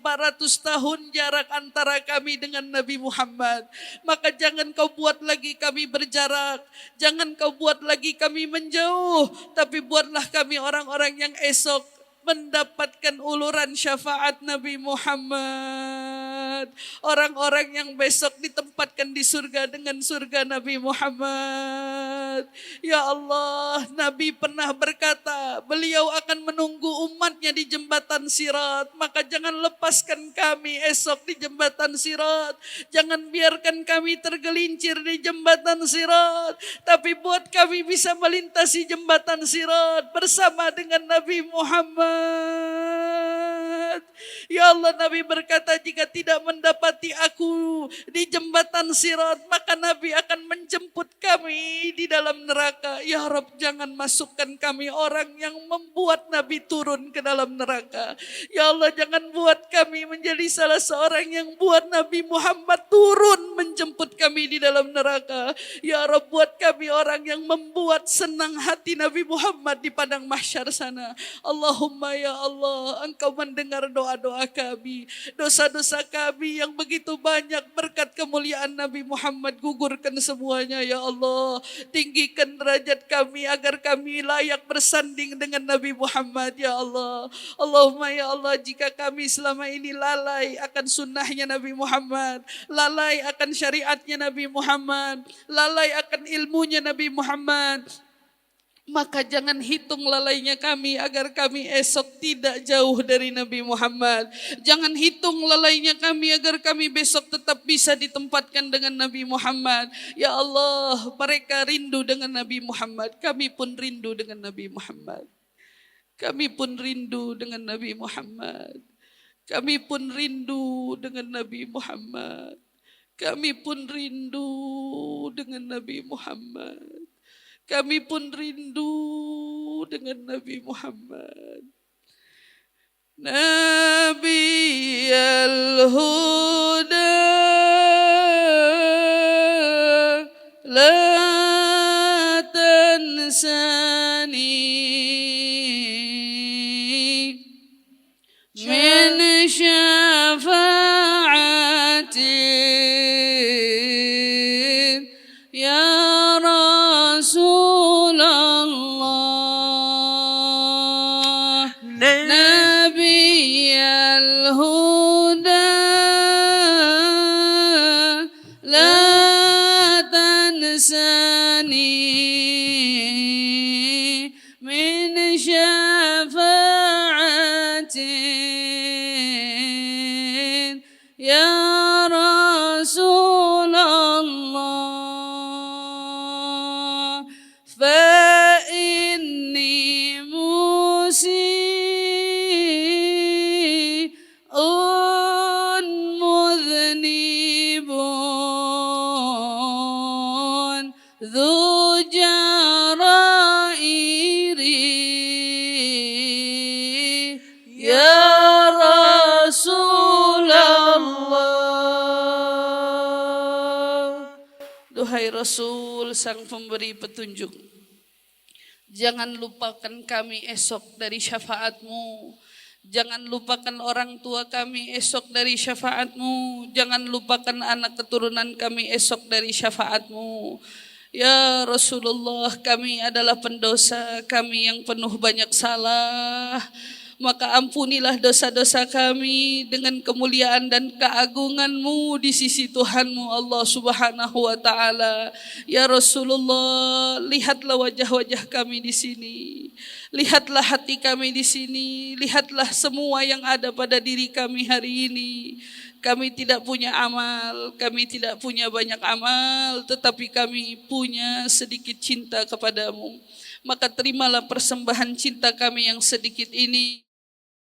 Speaker 1: tahun jarak antara kami dengan Nabi Muhammad. Maka jangan kau buat lagi kami berjarak. Jangan kau buat lagi kami menjauh. Tapi buatlah kami orang-orang yang esok mendapatkan uluran syafaat Nabi Muhammad. Orang-orang yang besok ditempatkan di surga dengan surga Nabi Muhammad. Ya Allah, Nabi pernah berkata, beliau akan menunggu umatnya di jembatan Sirat. Maka jangan lepaskan kami esok di jembatan Sirat. Jangan biarkan kami tergelincir di jembatan Sirat. Tapi buat kami bisa melintasi jembatan Sirat bersama dengan Nabi Muhammad. Ya Allah, Nabi berkata, jika tidak mendapati aku di jembatan Sirat, maka Nabi akan menjemput kami di dalam neraka. Ya Rabb, jangan masukkan kami orang yang membuat Nabi turun ke dalam neraka. Ya Allah, jangan buat kami menjadi salah seorang yang buat Nabi Muhammad turun menjemput kami di dalam neraka. Ya Rabb, buat kami orang yang membuat senang hati Nabi Muhammad di padang mahsyar sana. Allahumma ya Allah, Engkau mendengar doa-doa kami. Dosa-dosa kami yang begitu banyak, berkat kemuliaan Nabi Muhammad gugurkan semuanya ya Allah. Tinggikan derajat kami agar kami layak bersanding dengan Nabi Muhammad ya Allah. Allahumma ya Allah, jika kami selama ini lalai akan sunnahnya Nabi Muhammad, lalai akan syariatnya Nabi Muhammad, lalai akan ilmunya Nabi Muhammad, maka jangan hitung lalainya kami agar kami esok tidak jauh dari Nabi Muhammad. Jangan hitung lalainya kami agar kami besok tetap bisa ditempatkan dengan Nabi Muhammad. Ya Allah, mereka rindu dengan Nabi Muhammad. Kami pun rindu dengan Nabi Muhammad. Kami pun rindu dengan Nabi Muhammad. Kami pun rindu dengan Nabi Muhammad. Kami pun rindu dengan Nabi Muhammad. Kami pun rindu dengan Nabi Muhammad. Nabi al-Huda la tansani إحساني من شفاعة يا رسول الله فإني مسيء مذنب ذو جرائر يا رسول الله. Duhai Rasul, sang pemberi petunjuk, jangan lupakan kami esok dari syafaatmu. Jangan lupakan orang tua kami esok dari syafaatmu. Jangan lupakan anak keturunan kami esok dari syafaatmu. Ya Rasulullah, kami adalah pendosa, kami yang penuh banyak salah. Maka ampunilah dosa-dosa kami dengan kemuliaan dan keagungan-Mu di sisi Tuhanmu Allah Subhanahu wa taala. Ya Rasulullah, lihatlah wajah-wajah kami di sini. Lihatlah hati kami di sini. Lihatlah semua yang ada pada diri kami hari ini. Kami tidak punya amal, kami tidak punya banyak amal, tetapi kami punya sedikit cinta kepadamu. Maka terimalah persembahan cinta kami yang sedikit ini.